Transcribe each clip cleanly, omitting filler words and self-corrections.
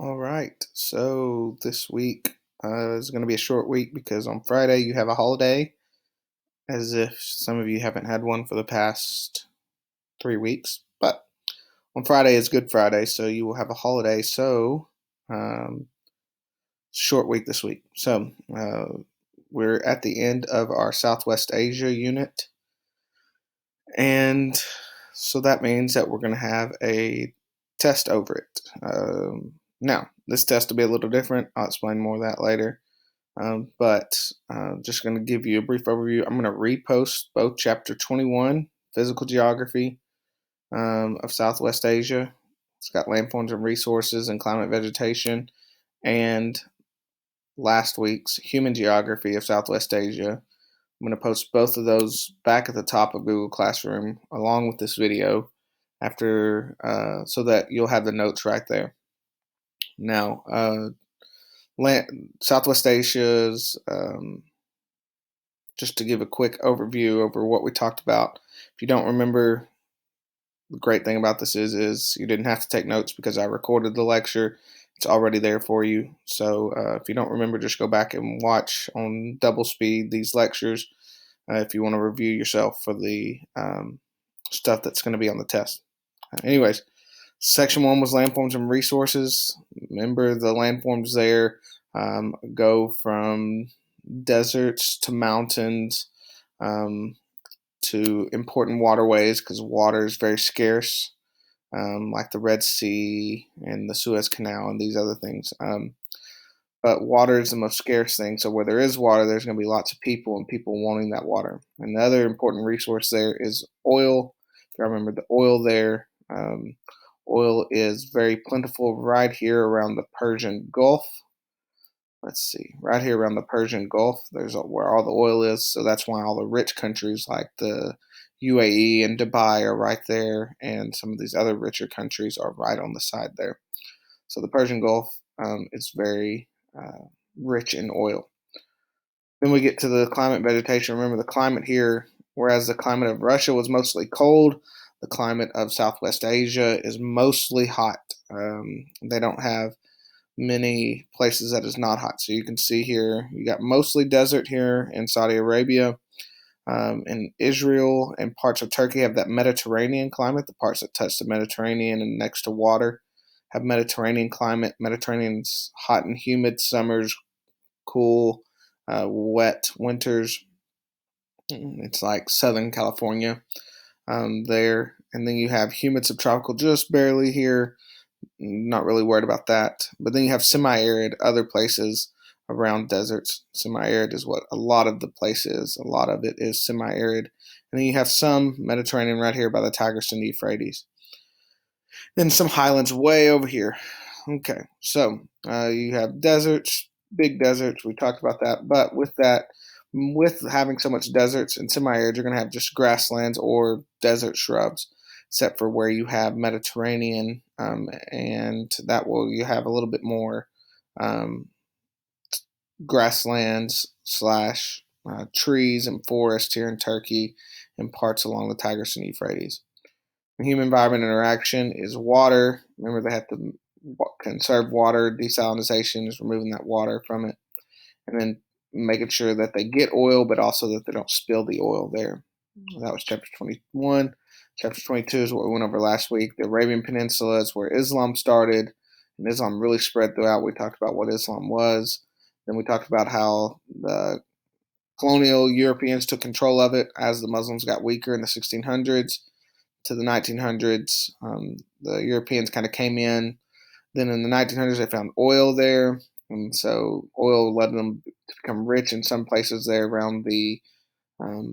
All right. So this week is going to be a short week because on Friday you have a holiday, as if some of you haven't had one for the past 3 weeks. But on Friday is Good Friday, so you will have a holiday. So um, short week this week. So we're at the end of our Southwest Asia unit, and so that means that we're going to have a test over it. Now, this test will be a little different. I'll explain more of that later. But just going to give you a brief overview. I'm going to repost both Chapter 21, Physical Geography of Southwest Asia. It's got landforms and resources and climate vegetation, and last week's Human Geography of Southwest Asia. I'm going to post both of those back at the top of Google Classroom along with this video after, so that you'll have the notes right there. Now, Southwest Asia's, just to give a quick overview over what we talked about. If you don't remember, the great thing about this is you didn't have to take notes because I recorded the lecture. It's already there for you. So if you don't remember, just go back and watch on double speed these lectures if you want to review yourself for the stuff that's going to be on the test. Anyways, Section 1 was landforms and resources. Remember, the landforms there go from deserts to mountains to important waterways because water is very scarce, like the Red Sea and the Suez Canal and these other things. But water is the most scarce thing. So where there is water, there's going to be lots of people and people wanting that water. And the other important resource there is oil. If you remember the oil there, oil is very plentiful right here around the Persian Gulf. Let's see, right here around the Persian Gulf, there's where all the oil is. So that's why all the rich countries like the UAE and Dubai are right there, and some of these other richer countries are right on the side there. So the Persian Gulf is very rich in oil. Then we get to the climate vegetation. Remember the climate here, whereas the climate of Russia was mostly cold, the climate of Southwest Asia is mostly hot. They don't have many places that is not hot. So you can see here, you got mostly desert here in Saudi Arabia. And Israel and parts of Turkey have that Mediterranean climate. The parts that touch the Mediterranean and next to water have Mediterranean climate. Mediterranean's hot and humid summers, cool, wet winters. It's like Southern California there. And then you have humid subtropical just barely here. Not really worried about that. But then you have semi-arid other places around deserts. Semi-arid is what a lot of the place is. A lot of it is semi-arid. And then you have some Mediterranean right here by the Tigris and Euphrates. Then some highlands way over here. Okay, so you have deserts, big deserts. We talked about that. But with that, with having so much deserts and semi-arid, you're going to have just grasslands or desert shrubs, except for where you have Mediterranean, and that will you have a little bit more grasslands slash trees and forests here in Turkey and parts along the Tigris and Euphrates. The human environment interaction is water. Remember, they have to conserve water. Desalinization is removing that water from it, and then making sure that they get oil, but also that they don't spill the oil there. That was chapter 21. Chapter 22 is what we went over last week. The Arabian Peninsula is where Islam started, and Islam really spread throughout. We talked about what Islam was. Then we talked about how the colonial Europeans took control of it as the Muslims got weaker in the 1600s to the 1900s. The Europeans kind of came in. Then in the 1900s, they found oil there, and so oil led them to become rich in some places there around the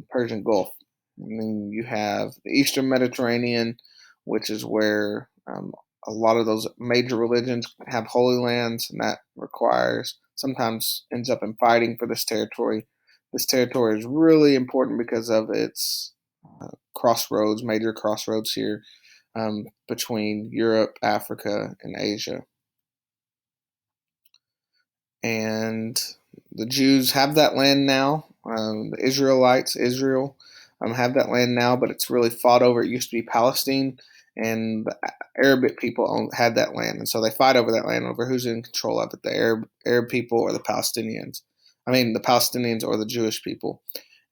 Persian Gulf. And then you have the Eastern Mediterranean, which is where a lot of those major religions have holy lands, and that requires sometimes ends up in fighting for this territory. This territory is really important because of its crossroads, major crossroads here between Europe, Africa, and Asia. And the Jews have that land now. The Israelites, Israel, have that land now, but it's really fought over. It used to be Palestine, and the Arabic people had that land, and so they fight over that land, over who's in control of it, the Arab people or the Palestinians. I mean, the Palestinians or the Jewish people.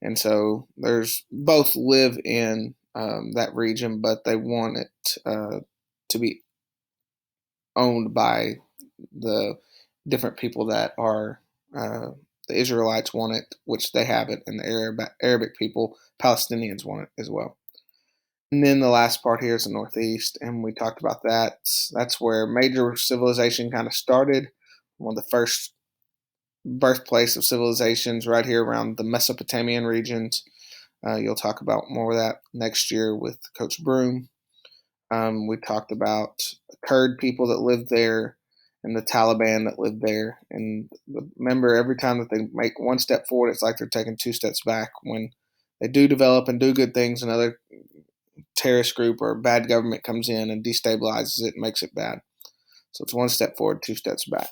And so there's both live in that region, but they want it to be owned by the different people that are the Israelites want it, which they have it, and the Arabic people, Palestinians, want it as well. And then the last part here is the Northeast, and we talked about that. That's where major civilization kind of started. One of the first birthplace of civilizations right here around the Mesopotamian regions. You'll talk about more of that next year with Coach Broom. We talked about the Kurd people that lived there and the Taliban that lived there. And remember, every time that they make one step forward, it's like they're taking two steps back. When they do develop and do good things, another terrorist group or bad government comes in and destabilizes it and makes it bad. So it's one step forward, two steps back.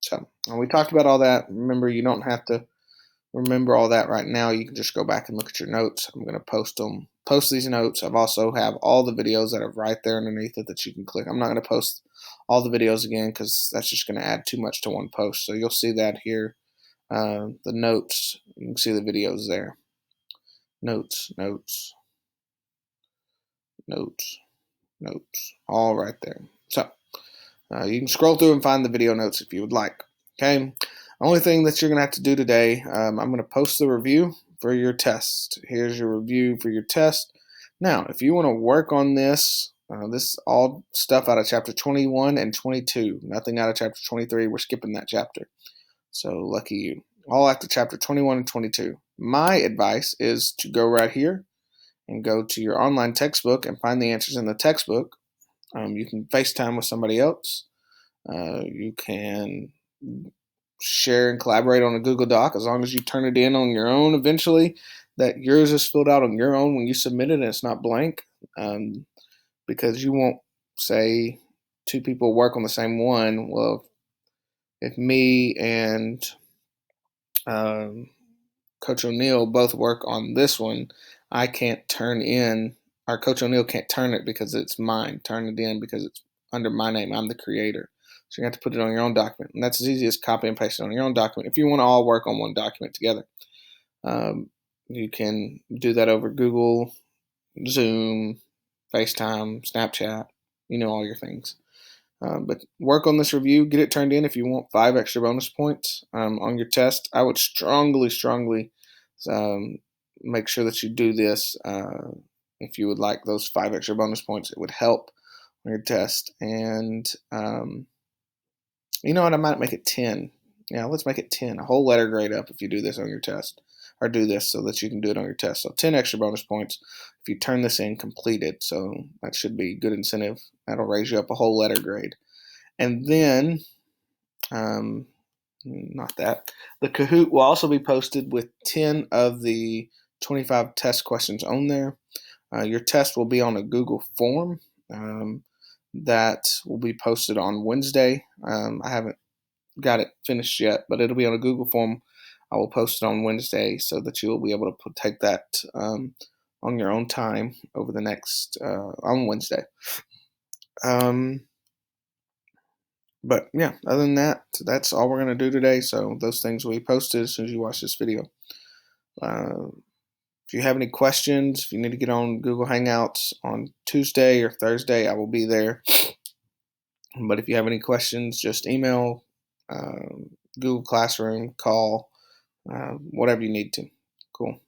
So we talked about all that. Remember, you don't have to remember all that right now. You can just go back and look at your notes. I'm going to post these notes. I've also have all the videos that are right there underneath it that you can click. I'm not going to post all the videos again because that's just going to add too much to one post. So you'll see that here. The notes, you can see the videos there. Notes, notes, notes, notes, all right there. So you can scroll through and find the video notes if you would like. Okay. Only thing that you're going to have to do today, I'm going to post the review for your test. Here's your review for your test. Now, if you want to work on this, this is all stuff out of chapter 21 and 22. Nothing out of chapter 23. We're skipping that chapter. So lucky you. All after chapter 21 and 22. My advice is to go right here and go to your online textbook and find the answers in the textbook. You can FaceTime with somebody else. You can share and collaborate on a Google Doc as long as you turn it in on your own eventually, that yours is filled out on your own when you submit it and it's not blank, because you won't say two people work on the same one. Well, if me and Coach O'Neill both work on this one, I can't turn in, or Coach O'Neill can't turn it because it's mine, turn it in because it's under my name. I'm the creator. So you have to put it on your own document. And that's as easy as copy and paste it on your own document. If you want to all work on one document together, you can do that over Google, Zoom, FaceTime, Snapchat, all your things. But work on this review, get it turned in if you want 5 extra bonus points on your test. I would strongly make sure that you do this if you would like those 5 extra bonus points. It would help on your test. And you know what? I might make it 10. Yeah, let's make it 10. A whole letter grade up if you do this on your test. Or do this so that you can do it on your test. So 10 extra bonus points if you turn this in completed. So that should be good incentive. That'll raise you up a whole letter grade. And then, not that, the Kahoot will also be posted with 10 of the 25 test questions on there. Your test will be on a Google form that will be posted on Wednesday. I haven't got it finished yet, but it'll be on a Google form. I will post it on Wednesday so that you will be able to take that on your own time over the next on Wednesday. But yeah, other than that, that's all we're going to do today. So those things will be posted as soon as you watch this video. If you have any questions, if you need to get on Google Hangouts on Tuesday or Thursday, I will be there. But if you have any questions, just email, Google Classroom, call, whatever you need to. Cool.